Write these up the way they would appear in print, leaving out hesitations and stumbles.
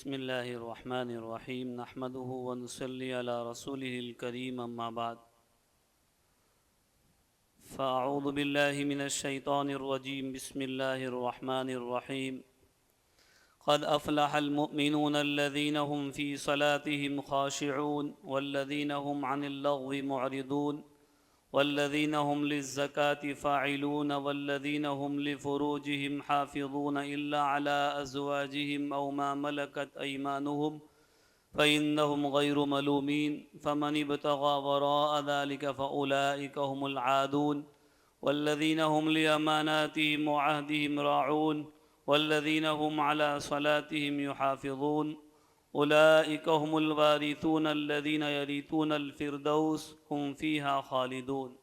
بسم اللہ الرحمن الرحیم نحمده ونصلی علی رسوله الکریم اما بعد فاعوذ باللہ من الشیطان الرجیم بسم اللہ الرحمن الرحیم قد افلح المؤمنون الذین هم فی صلاتهم خاشعون والذین هم عن اللغو معرضون والذین هم للزکاة فاعلون والذین هم لفروجهم حافظون الا على ازواجهم او ما ملكت ایمانهم فإنهم غیر ملومین فمن ابتغى وراء ذلك فأولئك هم العادون والذین هم لأماناتهم وعهدهم راعون والذین هم على صلاتهم يحافظون اولئک هم الوارثون الذین یرثون الفردوس هم فیہا خالدون۔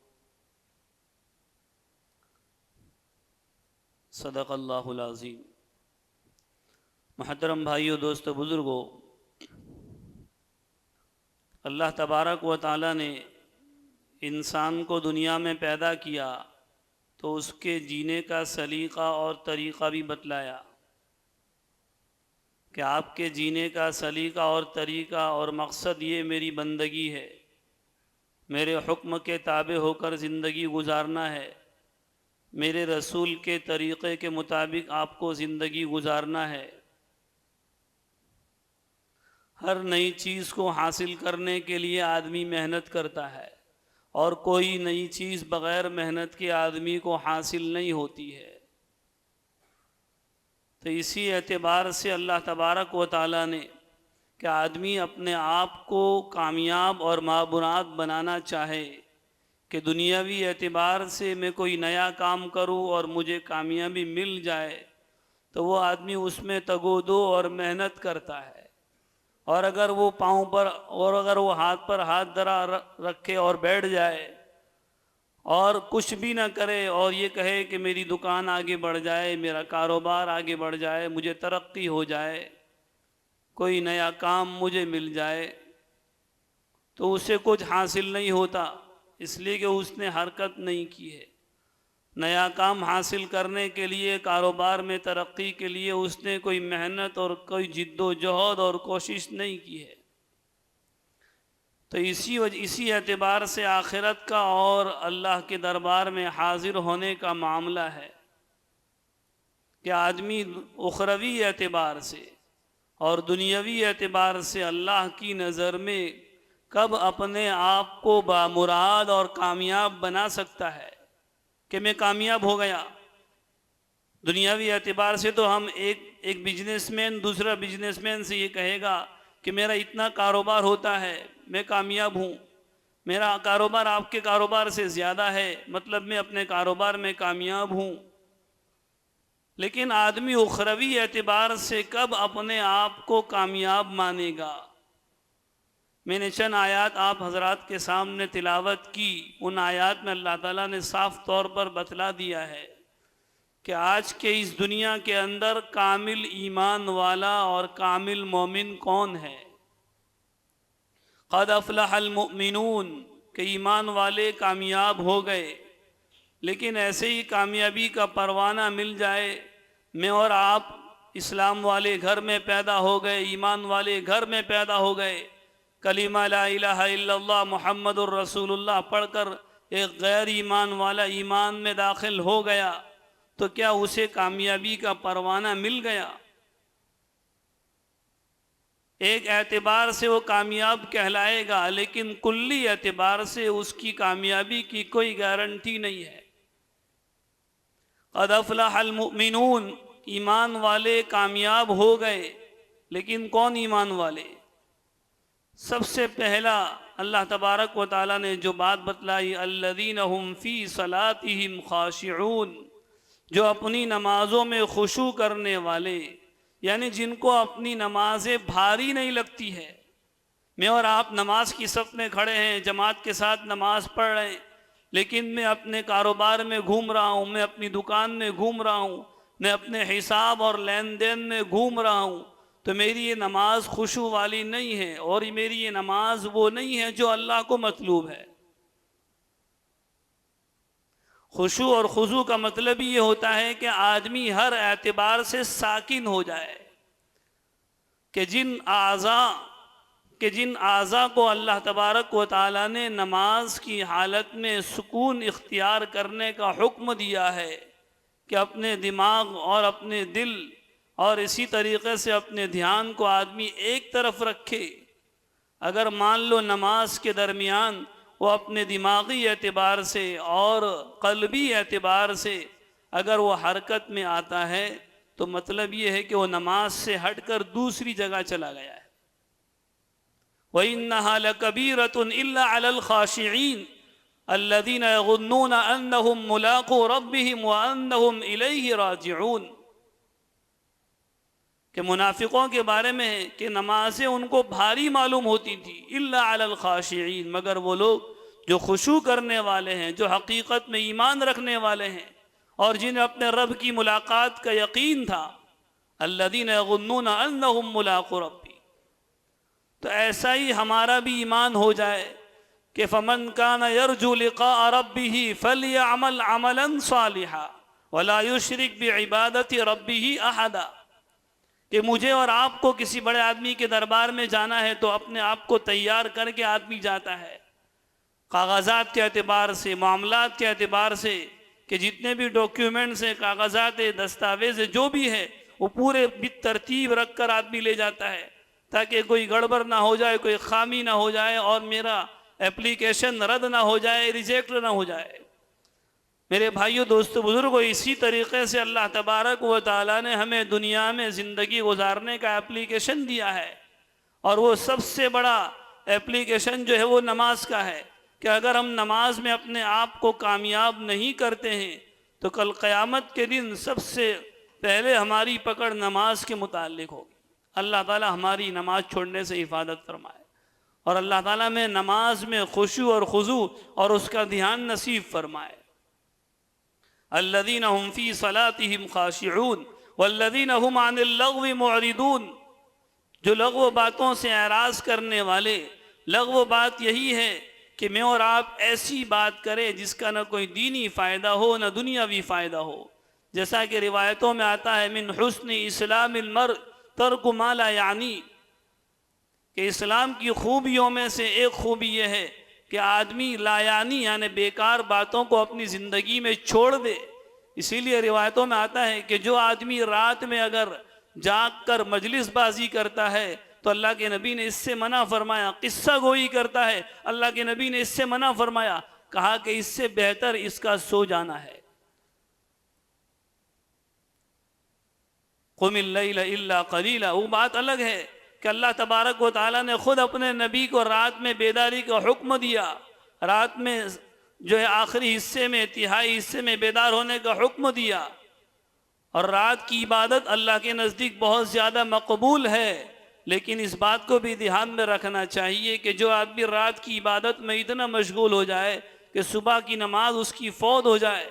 صدق اللہ العظیم۔ محترم بھائیو، دوستو، بزرگو، اللہ تبارک و تعالیٰ نے انسان کو دنیا میں پیدا کیا تو اس کے جینے کا سلیقہ اور طریقہ بھی بتلایا کہ آپ کے جینے کا سلیقہ اور طریقہ اور مقصد یہ میری بندگی ہے، میرے حکم کے تابع ہو کر زندگی گزارنا ہے، میرے رسول کے طریقے کے مطابق آپ کو زندگی گزارنا ہے۔ ہر نئی چیز کو حاصل کرنے کے لیے آدمی محنت کرتا ہے، اور کوئی نئی چیز بغیر محنت کے آدمی کو حاصل نہیں ہوتی ہے۔ تو اسی اعتبار سے اللہ تبارک و تعالیٰ نے کہ آدمی اپنے آپ کو کامیاب اور مابرات بنانا چاہے کہ دنیاوی اعتبار سے میں کوئی نیا کام کروں اور مجھے کامیابی مل جائے، تو وہ آدمی اس میں تگ و دو اور محنت کرتا ہے، اور اگر وہ پاؤں پر اور اگر وہ ہاتھ پر ہاتھ دھرا رکھے اور بیٹھ جائے اور کچھ بھی نہ کرے اور یہ کہے کہ میری دکان آگے بڑھ جائے، میرا کاروبار آگے بڑھ جائے، مجھے ترقی ہو جائے، کوئی نیا کام مجھے مل جائے، تو اسے کچھ حاصل نہیں ہوتا، اس لیے کہ اس نے حرکت نہیں کی ہے۔ نیا کام حاصل کرنے کے لیے، کاروبار میں ترقی کے لیے اس نے کوئی محنت اور کوئی جد و جہد اور کوشش نہیں کی ہے۔ تو اسی اعتبار سے آخرت کا اور اللہ کے دربار میں حاضر ہونے کا معاملہ ہے کہ آدمی اخروی اعتبار سے اور دنیاوی اعتبار سے اللہ کی نظر میں کب اپنے آپ کو بامراد اور کامیاب بنا سکتا ہے کہ میں کامیاب ہو گیا۔ دنیاوی اعتبار سے تو ہم ایک بزنس مین دوسرا بزنس مین سے یہ کہے گا کہ میرا اتنا کاروبار ہوتا ہے، میں کامیاب ہوں، میرا کاروبار آپ کے کاروبار سے زیادہ ہے، مطلب میں اپنے کاروبار میں کامیاب ہوں۔ لیکن آدمی اخروی اعتبار سے کب اپنے آپ کو کامیاب مانے گا؟ میں نے چند آیات آپ حضرات کے سامنے تلاوت کی، ان آیات میں اللہ تعالیٰ نے صاف طور پر بتلا دیا ہے کہ آج کے اس دنیا کے اندر کامل ایمان والا اور کامل مومن کون ہے؟ قد افلح المؤمنون، کہ ایمان والے کامیاب ہو گئے۔ لیکن ایسے ہی کامیابی کا پروانہ مل جائے، میں اور آپ اسلام والے گھر میں پیدا ہو گئے، ایمان والے گھر میں پیدا ہو گئے، کلمہ لا الہ الا اللہ محمد الرسول اللہ پڑھ کر ایک غیر ایمان والا ایمان میں داخل ہو گیا، تو کیا اسے کامیابی کا پروانہ مل گیا؟ ایک اعتبار سے وہ کامیاب کہلائے گا، لیکن کلی اعتبار سے اس کی کامیابی کی کوئی گارنٹی نہیں ہے۔ قد افلح المؤمنون، ایمان والے کامیاب ہو گئے، لیکن کون ایمان والے؟ سب سے پہلا اللہ تبارک و تعالیٰ نے جو بات بتلائی، الذین هم فی صلاتهم خاشعون، جو اپنی نمازوں میں خشوع کرنے والے، یعنی جن کو اپنی نمازیں بھاری نہیں لگتی ہے۔ میں اور آپ نماز کی صف میں کھڑے ہیں، جماعت کے ساتھ نماز پڑھ رہے ہیں، لیکن میں اپنے کاروبار میں گھوم رہا ہوں، میں اپنی دکان میں گھوم رہا ہوں، میں اپنے حساب اور لین دین میں گھوم رہا ہوں، تو میری یہ نماز خشوع والی نہیں ہے، اور میری یہ نماز وہ نہیں ہے جو اللہ کو مطلوب ہے۔ خشوع اور خضوع کا مطلب یہ ہوتا ہے کہ آدمی ہر اعتبار سے ساکن ہو جائے، کہ جن اعضاء کو اللہ تبارک و تعالیٰ نے نماز کی حالت میں سکون اختیار کرنے کا حکم دیا ہے کہ اپنے دماغ اور اپنے دل اور اسی طریقے سے اپنے دھیان کو آدمی ایک طرف رکھے. اگر مان لو نماز کے درمیان وہ اپنے دماغی اعتبار سے اور قلبی اعتبار سے اگر وہ حرکت میں آتا ہے تو مطلب یہ ہے کہ وہ نماز سے ہٹ کر دوسری جگہ چلا گیا ہے. وَإِنَّهَا لَكَبِيرَةٌ إِلَّا عَلَى الْخَاشِعِينَ الَّذِينَ يَظُنُّونَ أَنَّهُمْ مُلَاقُو رَبِّهِمْ وَأَنَّهُمْ إِلَيْهِ رَاجِعُونَ. کہ منافقوں کے بارے میں ہے کہ نمازیں ان کو بھاری معلوم ہوتی تھی. إِلَّا عَلَى الْخَاشِعِينَ، مگر وہ لوگ جو خشوع کرنے والے ہیں، جو حقیقت میں ایمان رکھنے والے ہیں اور جنہیں اپنے رب کی ملاقات کا یقین تھا. الَّذِينَ يَظُنُّونَ أَنَّهُمْ مُلَاقُو رَبِّهِمْ. تو ایسا ہی ہمارا بھی ایمان ہو جائے کہ فَمَنْ كَانَ يَرْجُو لِقَاءَ رَبِّهِ فَلْيَعْمَلْ عَمَلًا صَالِحًا وَلَا يُشْرِكْ بِعِبَادَةِ رَبِّهِ أَحَدًا. کہ مجھے اور آپ کو کسی بڑے آدمی کے دربار میں جانا ہے تو اپنے آپ کو تیار کر کے آدمی جاتا ہے، کاغذات کے اعتبار سے، معاملات کے اعتبار سے، کہ جتنے بھی ڈاکیومنٹس ہیں، کاغذات، دستاویز جو بھی ہے وہ پورے بالترتیب رکھ کر آدمی لے جاتا ہے تاکہ کوئی گڑبڑ نہ ہو جائے، کوئی خامی نہ ہو جائے اور میرا اپلیکیشن رد نہ ہو جائے، ریجیکٹ نہ ہو جائے. میرے بھائیو، دوستو، بزرگوں، اسی طریقے سے اللہ تبارک و تعالیٰ نے ہمیں دنیا میں زندگی گزارنے کا اپلیکیشن دیا ہے، اور وہ سب سے بڑا اپلیکیشن جو ہے وہ نماز کا ہے کہ اگر ہم نماز میں اپنے آپ کو کامیاب نہیں کرتے ہیں تو کل قیامت کے دن سب سے پہلے ہماری پکڑ نماز کے متعلق ہوگی. اللہ تعالیٰ ہماری نماز چھوڑنے سے حفاظت فرمائے، اور اللہ تعالیٰ میں نماز میں خشوع اور خضوع اور اس کا دھیان نصیب فرمائے. الذین هم فی صلاتهم خاشعون والذین هم عن اللغو معرضون. جو لغو باتوں سے اعراض کرنے والے، لغو بات یہی ہے کہ میں اور آپ ایسی بات کریں جس کا نہ کوئی دینی فائدہ ہو نہ دنیاوی فائدہ ہو. جیسا کہ روایتوں میں آتا ہے من حسن اسلام المرء ترک ما لا یعنی، کہ اسلام کی خوبیوں میں سے ایک خوبی یہ ہے کہ آدمی لا یعنی بیکار باتوں کو اپنی زندگی میں چھوڑ دے. اسی لیے روایتوں میں آتا ہے کہ جو آدمی رات میں اگر جاگ کر مجلس بازی کرتا ہے تو اللہ کے نبی نے اس سے منع فرمایا، قصہ گوئی کرتا ہے، اللہ کے نبی نے اس سے منع فرمایا، کہا کہ اس سے بہتر اس کا سو جانا ہے. قم اللیل الا قلیلا، وہ بات الگ ہے کہ اللہ تبارک و تعالیٰ نے خود اپنے نبی کو رات میں بیداری کا حکم دیا، رات میں جو ہے آخری حصے میں، تہائی حصے میں بیدار ہونے کا حکم دیا. اور رات کی عبادت اللہ کے نزدیک بہت زیادہ مقبول ہے، لیکن اس بات کو بھی دھیان میں رکھنا چاہیے کہ جو آدمی رات کی عبادت میں اتنا مشغول ہو جائے کہ صبح کی نماز اس کی فوت ہو جائے،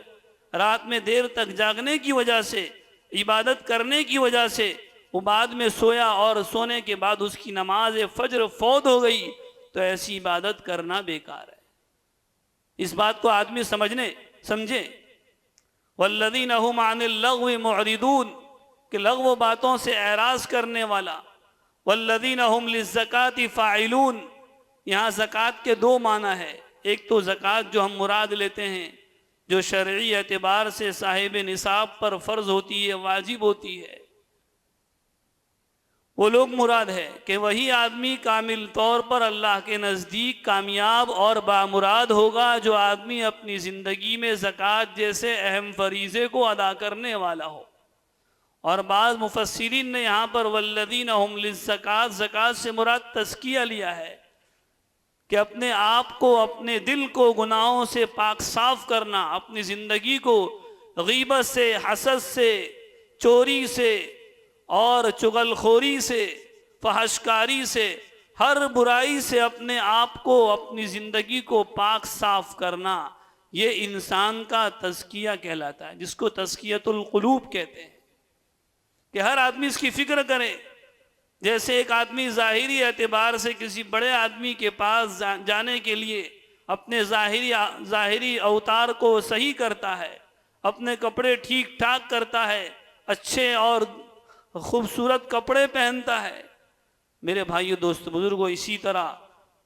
رات میں دیر تک جاگنے کی وجہ سے، عبادت کرنے کی وجہ سے وہ بعد میں سویا اور سونے کے بعد اس کی نماز فجر فوت ہو گئی، تو ایسی عبادت کرنا بیکار ہے. اس بات کو آدمی سمجھے. والذین هم عن اللغو معرضون، کہ لغو باتوں سے اعراض کرنے والا. والذین هم للزکاة فاعلون، یہاں زکوٰۃ کے دو معنی ہے. ایک تو زکوٰۃ جو ہم مراد لیتے ہیں، جو شرعی اعتبار سے صاحب نصاب پر فرض ہوتی ہے، واجب ہوتی ہے، وہ لوگ مراد ہے کہ وہی آدمی کامل طور پر اللہ کے نزدیک کامیاب اور بامراد ہوگا جو آدمی اپنی زندگی میں زکوٰۃ جیسے اہم فریضے کو ادا کرنے والا ہو. اور بعض مفسرین نے یہاں پر والذین هم للزکاة، زکوٰۃ سے مراد تزکیہ لیا ہے کہ اپنے آپ کو، اپنے دل کو گناہوں سے پاک صاف کرنا، اپنی زندگی کو غیبت سے، حسد سے، چوری سے اور چغل خوری سے، فحشکاری سے، ہر برائی سے اپنے آپ کو، اپنی زندگی کو پاک صاف کرنا، یہ انسان کا تزکیہ کہلاتا ہے، جس کو تزکیۃ القلوب کہتے ہیں. کہ ہر آدمی اس کی فکر کرے. جیسے ایک آدمی ظاہری اعتبار سے کسی بڑے آدمی کے پاس جانے کے لیے اپنے ظاہری اوتار کو صحیح کرتا ہے، اپنے کپڑے ٹھیک ٹھاک کرتا ہے، اچھے اور خوبصورت کپڑے پہنتا ہے، میرے بھائیو دوست بزرگوں، اسی طرح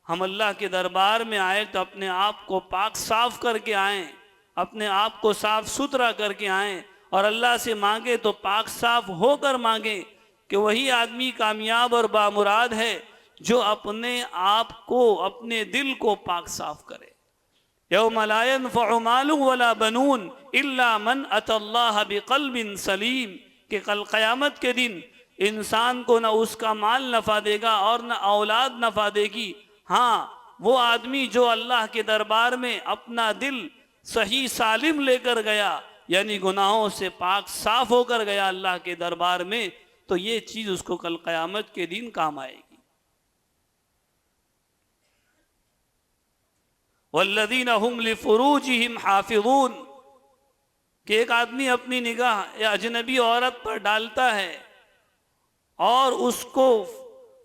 ہم اللہ کے دربار میں آئے تو اپنے آپ کو پاک صاف کر کے آئیں، اپنے آپ کو صاف ستھرا کر کے آئیں، اور اللہ سے مانگے تو پاک صاف ہو کر مانگیں، کہ وہی آدمی کامیاب اور بامراد ہے جو اپنے آپ کو، اپنے دل کو پاک صاف کرے۔ یوم لا ينفع مال ولا بنون الا من اتى اللہ بقلب سلیم، کہ کل قیامت کے دن انسان کو نہ اس کا مال نفع دے گا اور نہ اولاد نفع دے گی، ہاں وہ آدمی جو اللہ کے دربار میں اپنا دل صحیح سالم لے کر گیا، یعنی گناہوں سے پاک صاف ہو کر گیا اللہ کے دربار میں، تو یہ چیز اس کو کل قیامت کے دن کام آئے گی۔ والذین هم لفروجہم حافظون، کہ ایک آدمی اپنی نگاہ یا اجنبی عورت پر ڈالتا ہے اور اس کو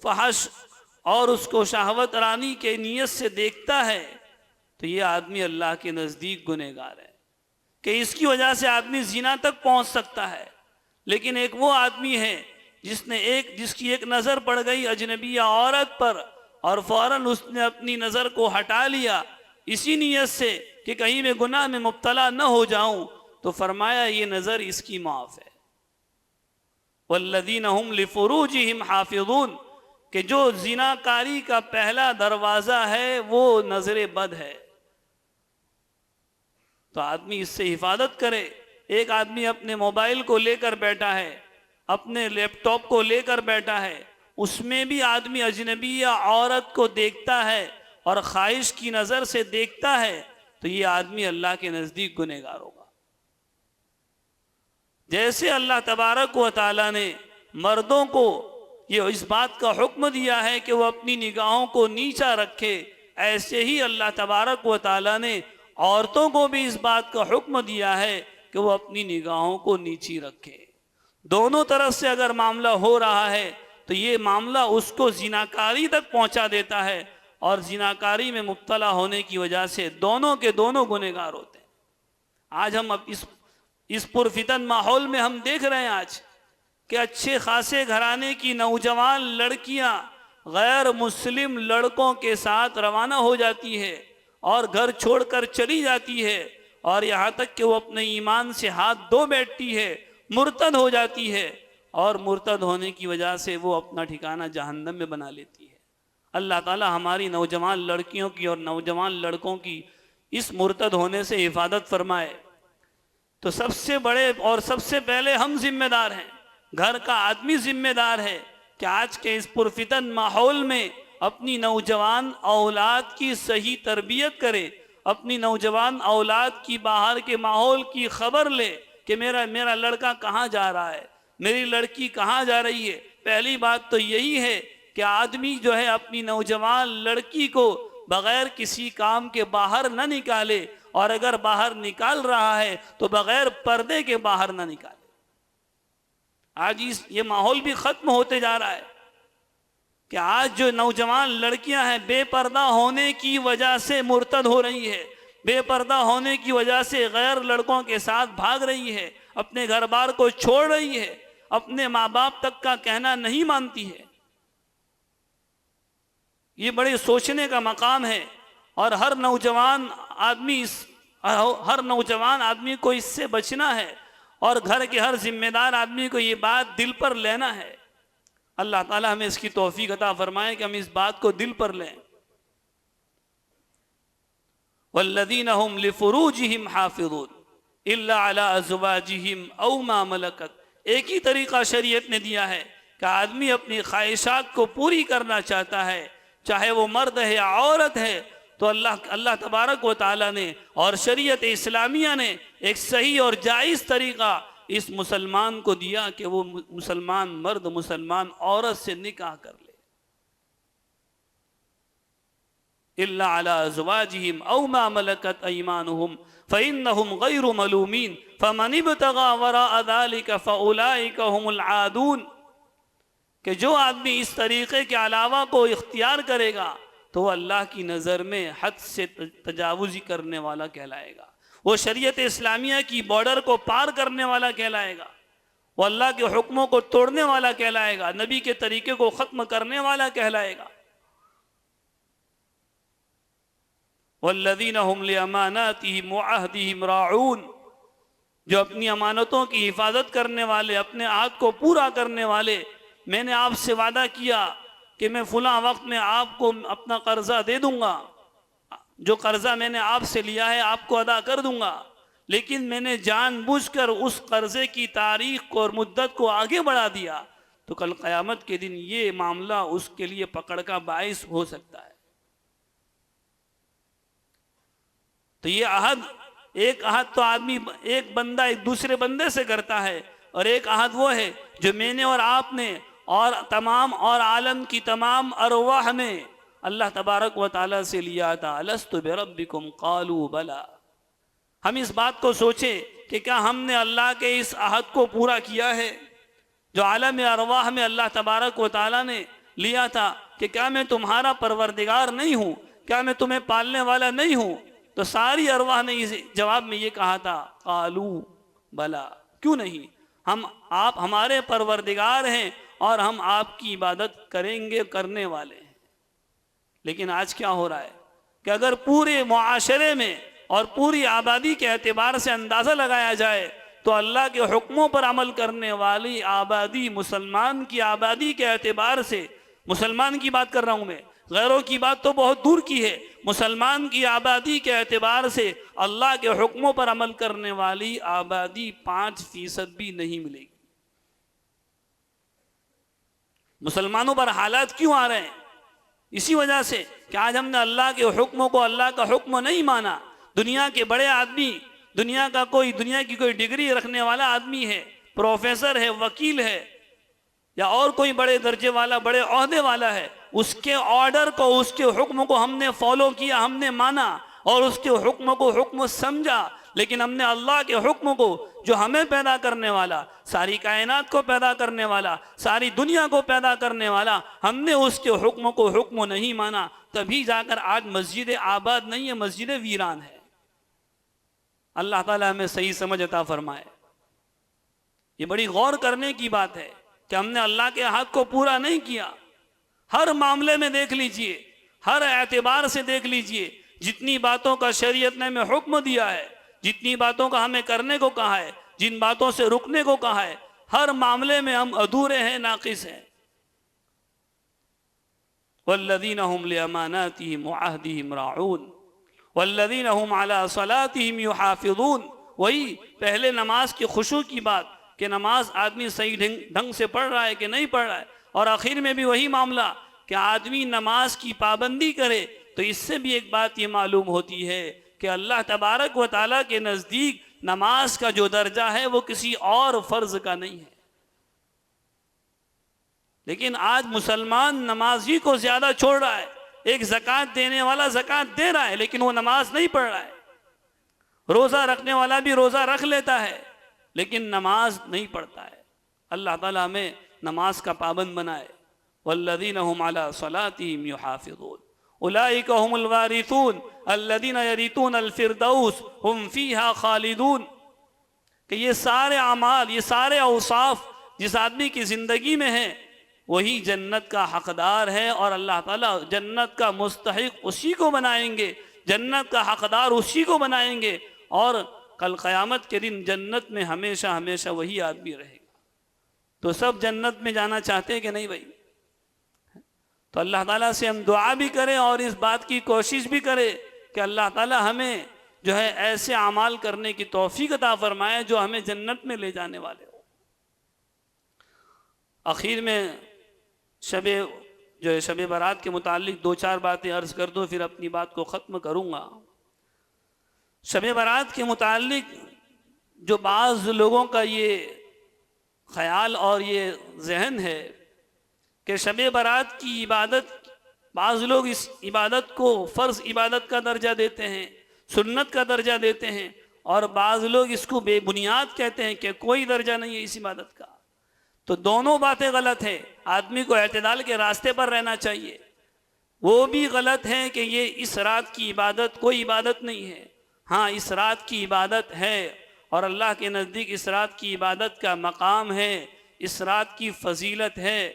فحش اور اس کو شہوت رانی کے نیت سے دیکھتا ہے، تو یہ آدمی اللہ کے نزدیک گنہگار ہے، کہ اس کی وجہ سے آدمی زنا تک پہنچ سکتا ہے۔ لیکن ایک وہ آدمی ہے جس کی ایک نظر پڑ گئی اجنبی عورت پر، اور فوراً اس نے اپنی نظر کو ہٹا لیا اسی نیت سے کہ کہیں میں گناہ میں مبتلا نہ ہو جاؤں، تو فرمایا یہ نظر اس کی معاف ہے۔ والذین هم لفروجہم حافظون، کہ جو زناکاری کا پہلا دروازہ ہے وہ نظر بد ہے، تو آدمی اس سے حفاظت کرے۔ ایک آدمی اپنے موبائل کو لے کر بیٹھا ہے، اپنے لیپ ٹاپ کو لے کر بیٹھا ہے، اس میں بھی آدمی اجنبی یا عورت کو دیکھتا ہے اور خواہش کی نظر سے دیکھتا ہے، تو یہ آدمی اللہ کے نزدیک گنہگار ہوگا۔ جیسے اللہ تبارک و تعالیٰ نے مردوں کو یہ اس بات کا حکم دیا ہے کہ وہ اپنی نگاہوں کو نیچا رکھے، ایسے ہی اللہ تبارک و تعالیٰ نے عورتوں کو بھی اس بات کا حکم دیا ہے کہ وہ اپنی نگاہوں کو نیچی رکھے۔ دونوں طرف سے اگر معاملہ ہو رہا ہے تو یہ معاملہ اس کو زناکاری تک پہنچا دیتا ہے، اور زناکاری میں مبتلا ہونے کی وجہ سے دونوں کے دونوں گنہگار ہوتے ہیں۔ آج ہم اس پرفتن ماحول میں ہم دیکھ رہے ہیں آج کہ اچھے خاصے گھرانے کی نوجوان لڑکیاں غیر مسلم لڑکوں کے ساتھ روانہ ہو جاتی ہے اور گھر چھوڑ کر چلی جاتی ہے، اور یہاں تک کہ وہ اپنے ایمان سے ہاتھ دھو بیٹھتی ہے، مرتد ہو جاتی ہے، اور مرتد ہونے کی وجہ سے وہ اپنا ٹھکانہ جہنم میں بنا لیتی ہے۔ اللہ تعالی ہماری نوجوان لڑکیوں کی اور نوجوان لڑکوں کی اس مرتد ہونے سے حفاظت فرمائے۔ تو سب سے بڑے اور سب سے پہلے ہم ذمہ دار ہیں، گھر کا آدمی ذمہ دار ہے کہ آج کے اس پرفتن ماحول میں اپنی نوجوان اولاد کی صحیح تربیت کرے، اپنی نوجوان اولاد کی باہر کے ماحول کی خبر لے کہ میرا لڑکا کہاں جا رہا ہے، میری لڑکی کہاں جا رہی ہے۔ پہلی بات تو یہی ہے کہ آدمی جو ہے اپنی نوجوان لڑکی کو بغیر کسی کام کے باہر نہ نکالے، اور اگر باہر نکال رہا ہے تو بغیر پردے کے باہر نہ نکالے۔ آج یہ ماحول بھی ختم ہوتے جا رہا ہے کہ آج جو نوجوان لڑکیاں ہیں بے پردہ ہونے کی وجہ سے مرتد ہو رہی ہے، بے پردہ ہونے کی وجہ سے غیر لڑکوں کے ساتھ بھاگ رہی ہے، اپنے گھر بار کو چھوڑ رہی ہے، اپنے ماں باپ تک کا کہنا نہیں مانتی ہے۔ یہ بڑے سوچنے کا مقام ہے، اور ہر نوجوان آدمی کو اس سے بچنا ہے، اور گھر کے ہر ذمہ دار آدمی کو یہ بات دل پر لینا ہے۔ اللہ تعالی ہمیں اس کی توفیق عطا فرمائے کہ ہم اس بات کو دل پر لیں۔ والذین هم لفروجہم حافظون الا علی ازواجہم او ما ملکت، ایک ہی طریقہ شریعت نے دیا ہے کہ آدمی اپنی خواہشات کو پوری کرنا چاہتا ہے، چاہے وہ مرد ہے یا عورت ہے، تو اللہ تبارک و تعالیٰ نے اور شریعت اسلامیہ نے ایک صحیح اور جائز طریقہ اس مسلمان کو دیا کہ وہ مسلمان مرد مسلمان عورت سے نکاح کر لے۔ الا علی ازواجہم او ما ملکت ایمانہم فإنہم غیر ملومین فمن ابتغى وراء ذلک فأولئک هم العادون، کہ جو آدمی اس طریقے کے علاوہ کو اختیار کرے گا تو وہ اللہ کی نظر میں حد سے تجاوزی کرنے والا کہلائے گا، وہ شریعت اسلامیہ کی بارڈر کو پار کرنے والا کہلائے گا، وہ اللہ کے حکموں کو توڑنے والا کہلائے گا، نبی کے طریقے کو ختم کرنے والا کہلائے گا۔ والذین هم لاماناتهم وعہدهم راعون، جو اپنی امانتوں کی حفاظت کرنے والے، اپنے عہد کو پورا کرنے والے۔ میں نے آپ سے وعدہ کیا کہ میں فلاں وقت میں آپ کو اپنا قرضہ دے دوں گا، جو قرضہ میں نے آپ سے لیا ہے آپ کو ادا کر دوں گا، لیکن میں نے جان بوجھ کر اس قرضے کی تاریخ کو اور مدت کو آگے بڑھا دیا، تو کل قیامت کے دن یہ معاملہ اس کے لیے پکڑ کا باعث ہو سکتا ہے۔ تو یہ عہد، ایک عہد تو آدمی، ایک بندہ ایک دوسرے بندے سے کرتا ہے، اور ایک عہد وہ ہے جو میں نے اور آپ نے اور تمام اور عالم کی تمام ارواح نے اللہ تبارک و تعالیٰ سے لیا تھا۔ الست بربکم قالوا بلا۔ ہم اس بات کو سوچیں کہ کیا ہم نے اللہ کے اس عہد کو پورا کیا ہے جو عالم ارواح میں اللہ تبارک و تعالیٰ نے لیا تھا، کہ کیا میں تمہارا پروردگار نہیں ہوں، کیا میں تمہیں پالنے والا نہیں ہوں؟ تو ساری ارواح نے اس جواب میں یہ کہا تھا، قالوا بلا، کیوں نہیں، آپ ہمارے پروردگار ہیں اور ہم آپ کی عبادت کریں گے، کرنے والے ہیں۔ لیکن آج کیا ہو رہا ہے کہ اگر پورے معاشرے میں اور پوری آبادی کے اعتبار سے اندازہ لگایا جائے تو اللہ کے حکموں پر عمل کرنے والی آبادی، مسلمان کی آبادی کے اعتبار سے، مسلمان کی بات کر رہا ہوں میں، غیروں کی بات تو بہت دور کی ہے، مسلمان کی آبادی کے اعتبار سے اللہ کے حکموں پر عمل کرنے والی آبادی 5% بھی نہیں ملے گی۔ مسلمانوں پر حالات کیوں آ رہے ہیں؟ اسی وجہ سے کہ آج ہم نے اللہ کے حکموں کو، اللہ کا حکم نہیں مانا۔ دنیا کے بڑے آدمی، دنیا کی کوئی ڈگری رکھنے والا آدمی ہے، پروفیسر ہے، وکیل ہے، یا اور کوئی بڑے درجے والا، بڑے عہدے والا ہے، اس کے آرڈر کو، اس کے حکم کو ہم نے فالو کیا، ہم نے مانا اور اس کے حکم کو حکم سمجھا، لیکن ہم نے اللہ کے حکم کو، جو ہمیں پیدا کرنے والا، ساری کائنات کو پیدا کرنے والا، ساری دنیا کو پیدا کرنے والا، ہم نے اس کے حکم کو حکم نہیں مانا، تبھی جا کر آج مسجد آباد نہیں ہے، مسجد ویران ہے۔ اللہ تعالیٰ ہمیں صحیح سمجھ عطا فرمائے۔ یہ بڑی غور کرنے کی بات ہے کہ ہم نے اللہ کے عہد کو پورا نہیں کیا۔ ہر معاملے میں دیکھ لیجئے، ہر اعتبار سے دیکھ لیجئے، جتنی باتوں کا شریعت نے ہمیں حکم دیا ہے، جتنی باتوں کا ہمیں کرنے کو کہا ہے، جن باتوں سے رکنے کو کہا ہے، ہر معاملے میں ہم ادھورے ہیں، ناقص ہیں۔ والذین هم لاماناتهم وعہدهم راعون والذین هم علی صلاتهم یحافظون۔ وہی پہلے نماز کی خشوع کی بات کہ نماز آدمی صحیح ڈھنگ سے پڑھ رہا ہے کہ نہیں پڑھ رہا ہے، اور آخر میں بھی وہی معاملہ کہ آدمی نماز کی پابندی کرے، تو اس سے بھی ایک بات یہ معلوم ہوتی ہے کہ اللہ تبارک و تعالیٰ کے نزدیک نماز کا جو درجہ ہے وہ کسی اور فرض کا نہیں ہے۔ لیکن آج مسلمان نمازی کو زیادہ چھوڑ رہا ہے۔ ایک زکوٰۃ دینے والا زکوٰۃ دے رہا ہے لیکن وہ نماز نہیں پڑھ رہا ہے، روزہ رکھنے والا بھی روزہ رکھ لیتا ہے لیکن نماز نہیں پڑھتا ہے۔ اللہ تعالیٰ ہمیں نماز کا پابند بنائے۔ والذین هم علی صلاتهم یحافظون اولئک هم الوارثون الذین یرثون الفردوس هم فیہا خالدون۔ کہ یہ سارے اعمال، یہ سارے اوصاف جس آدمی کی زندگی میں ہیں، وہی جنت کا حقدار ہے، اور اللہ تعالیٰ جنت کا مستحق اسی کو بنائیں گے، جنت کا حقدار اسی کو بنائیں گے، اور کل قیامت کے دن جنت میں ہمیشہ ہمیشہ وہی آدمی رہے گا۔ تو سب جنت میں جانا چاہتے ہیں کہ نہیں بھائی؟ تو اللہ تعالیٰ سے ہم دعا بھی کریں اور اس بات کی کوشش بھی کریں کہ اللہ تعالیٰ ہمیں جو ہے ایسے اعمال کرنے کی توفیق عطا فرمائے جو ہمیں جنت میں لے جانے والے ہو۔ آخر میں شب برات کے متعلق 2-4 باتیں عرض کر دو، پھر اپنی بات کو ختم کروں گا۔ شب برات کے متعلق جو بعض لوگوں کا یہ خیال اور یہ ذہن ہے کہ شب برات کی عبادت، بعض لوگ اس عبادت کو فرض عبادت کا درجہ دیتے ہیں، سنت کا درجہ دیتے ہیں، اور بعض لوگ اس کو بے بنیاد کہتے ہیں کہ کوئی درجہ نہیں ہے اس عبادت کا۔ تو دونوں باتیں غلط ہیں۔ آدمی کو اعتدال کے راستے پر رہنا چاہیے۔ وہ بھی غلط ہے کہ یہ اس رات کی عبادت کوئی عبادت نہیں ہے۔ ہاں، اس رات کی عبادت ہے، اور اللہ کے نزدیک اس رات کی عبادت کا مقام ہے، اس رات کی فضیلت ہے،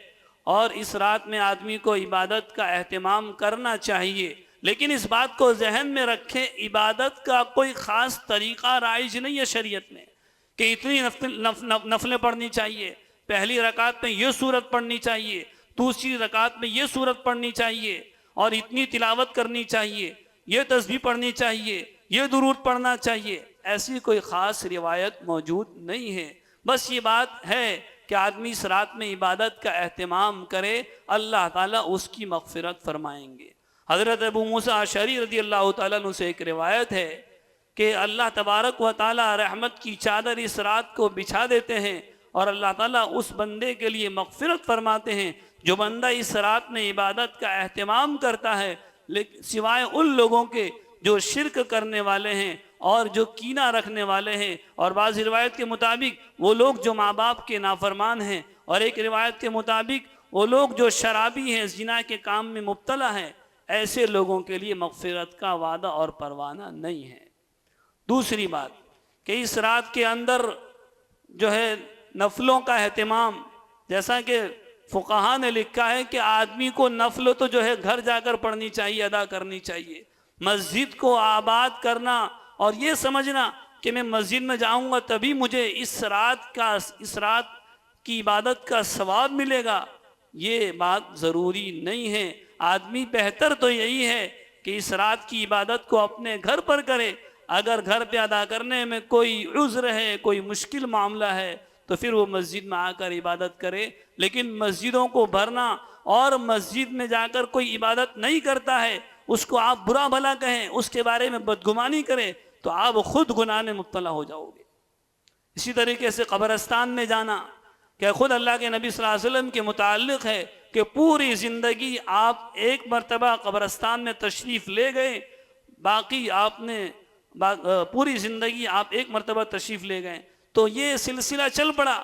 اور اس رات میں آدمی کو عبادت کا اہتمام کرنا چاہیے۔ لیکن اس بات کو ذہن میں رکھیں، عبادت کا کوئی خاص طریقہ رائج نہیں ہے شریعت میں کہ اتنی نفلیں پڑھنی چاہیے، پہلی رکعت میں یہ سورت پڑھنی چاہیے، دوسری رکعت میں یہ سورت پڑھنی چاہیے، اور اتنی تلاوت کرنی چاہیے، یہ تسبیح پڑھنی چاہیے، یہ درود پڑھنا چاہیے۔ ایسی کوئی خاص روایت موجود نہیں ہے۔ بس یہ بات ہے کہ آدمی اس رات میں عبادت کا اہتمام کرے، اللہ تعالیٰ اس کی مغفرت فرمائیں گے۔ حضرت ابو موسیٰ اشعری رضی اللہ تعالیٰ عنہ سے ایک روایت ہے کہ اللہ تبارک و تعالیٰ رحمت کی چادر اس رات کو بچھا دیتے ہیں، اور اللہ تعالیٰ اس بندے کے لیے مغفرت فرماتے ہیں جو بندہ اس رات میں عبادت کا اہتمام کرتا ہے، سوائے ان لوگوں کے جو شرک کرنے والے ہیں اور جو کینہ رکھنے والے ہیں، اور بعض روایت کے مطابق وہ لوگ جو ماں باپ کے نافرمان ہیں، اور ایک روایت کے مطابق وہ لوگ جو شرابی ہیں، زنا کے کام میں مبتلا ہیں۔ ایسے لوگوں کے لیے مغفرت کا وعدہ اور پروانہ نہیں ہے۔ دوسری بات کہ اس رات کے اندر جو ہے نفلوں کا اہتمام، جیسا کہ فقہا نے لکھا ہے کہ آدمی کو نفل تو جو ہے گھر جا کر پڑھنی چاہیے، ادا کرنی چاہیے۔ مسجد کو آباد کرنا اور یہ سمجھنا کہ میں مسجد میں جاؤں گا تبھی مجھے اس رات کی عبادت کا ثواب ملے گا، یہ بات ضروری نہیں ہے۔ آدمی بہتر تو یہی ہے کہ اس رات کی عبادت کو اپنے گھر پر کرے۔ اگر گھر پہ ادا کرنے میں کوئی عذر ہے، کوئی مشکل معاملہ ہے، تو پھر وہ مسجد میں آ کر عبادت کرے۔ لیکن مسجدوں کو بھرنا اور مسجد میں جا کر کوئی عبادت نہیں کرتا ہے اس کو آپ برا بھلا کہیں، اس کے بارے میں بدگمانی کریں، تو آپ خود گناہ میں مبتلا ہو جاؤ گے۔ اسی طریقے سے قبرستان میں جانا کہ خود اللہ کے نبی صلی اللہ علیہ وسلم کے متعلق ہے کہ پوری زندگی آپ ایک مرتبہ قبرستان میں تشریف لے گئے، باقی آپ نے پوری زندگی آپ ایک مرتبہ تشریف لے گئے، تو یہ سلسلہ چل پڑا۔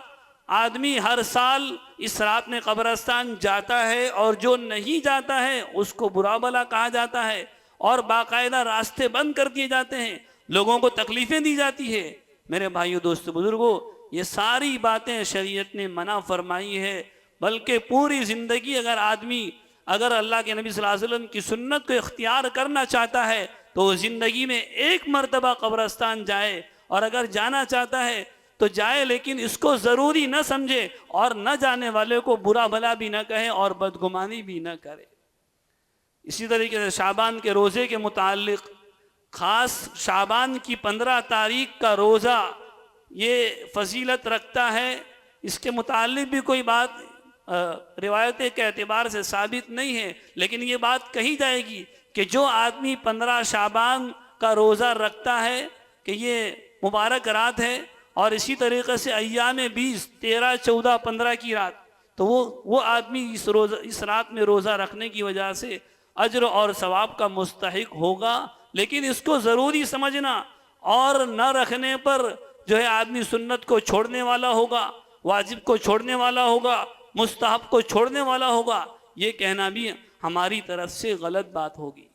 آدمی ہر سال اس رات میں قبرستان جاتا ہے، اور جو نہیں جاتا ہے اس کو برا بھلا کہا جاتا ہے، اور باقاعدہ راستے بند کر دیے جاتے ہیں، لوگوں کو تکلیفیں دی جاتی ہے۔ میرے بھائیو، دوستو، بزرگوں، یہ ساری باتیں شریعت نے منع فرمائی ہے۔ بلکہ پوری زندگی اگر اللہ کے نبی صلی اللہ علیہ وسلم کی سنت کو اختیار کرنا چاہتا ہے تو وہ زندگی میں ایک مرتبہ قبرستان جائے، اور اگر جانا چاہتا ہے تو جائے، لیکن اس کو ضروری نہ سمجھے، اور نہ جانے والے کو برا بھلا بھی نہ کہے اور بدگمانی بھی نہ کرے۔ اسی طریقے سے شعبان کے روزے کے متعلق، خاص شعبان کی 15 تاریخ کا روزہ یہ فضیلت رکھتا ہے۔ اس کے متعلق بھی کوئی بات روایت کے اعتبار سے ثابت نہیں ہے، لیکن یہ بات کہی جائے گی کہ جو آدمی 15 شعبان کا روزہ رکھتا ہے کہ یہ مبارک رات ہے، اور اسی طریقے سے ایام 20، 13، 14، 15 کی رات، تو وہ آدمی اس رات میں روزہ رکھنے کی وجہ سے اجر اور ثواب کا مستحق ہوگا۔ لیکن اس کو ضروری سمجھنا، اور نہ رکھنے پر جو ہے آدمی سنت کو چھوڑنے والا ہوگا، واجب کو چھوڑنے والا ہوگا، مستحب کو چھوڑنے والا ہوگا، یہ کہنا بھی ہماری طرف سے غلط بات ہوگی۔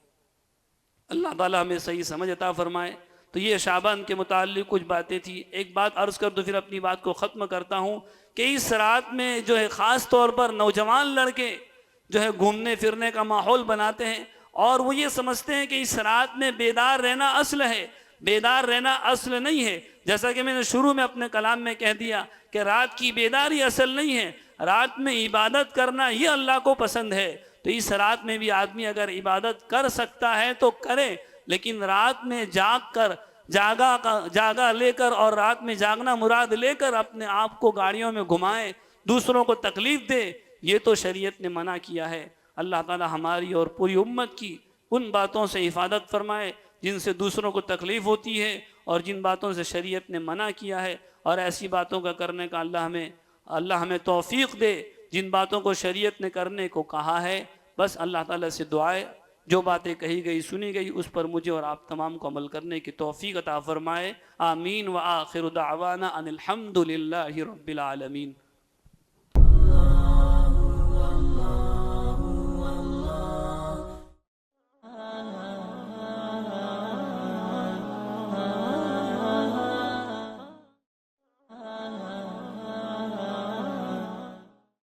اللہ تعالیٰ ہمیں صحیح سمجھ عطا فرمائے۔ تو یہ شعبان کے متعلق کچھ باتیں تھی۔ ایک بات عرض کر دو پھر اپنی بات کو ختم کرتا ہوں کہ اس رات میں جو ہے خاص طور پر نوجوان لڑکے جو ہے گھومنے پھرنے کا ماحول بناتے ہیں، اور وہ یہ سمجھتے ہیں کہ اس رات میں بیدار رہنا اصل ہے۔ بیدار رہنا اصل نہیں ہے۔ جیسا کہ میں نے شروع میں اپنے کلام میں کہہ دیا کہ رات کی بیداری اصل نہیں ہے، رات میں عبادت کرنا یہ اللہ کو پسند ہے۔ تو اس رات میں بھی آدمی اگر عبادت کر سکتا ہے تو کرے، لیکن رات میں جاگا لے کر، اور رات میں جاگنا مراد لے کر اپنے آپ کو گاڑیوں میں گھمائے، دوسروں کو تکلیف دے، یہ تو شریعت نے منع کیا ہے۔ اللہ تعالی ہماری اور پوری امت کی ان باتوں سے حفاظت فرمائے جن سے دوسروں کو تکلیف ہوتی ہے، اور جن باتوں سے شریعت نے منع کیا ہے، اور ایسی باتوں کا کرنے کا اللہ ہمیں توفیق دے جن باتوں کو شریعت نے کرنے کو کہا ہے۔ بس اللہ تعالیٰ سے دعائے جو باتیں کہی گئی سنی گئی اس پر مجھے اور آپ تمام کو عمل کرنے کی توفیق عطا فرمائے۔ آمین۔ وآخر دعوانا ان الحمد للہ رب العالمین۔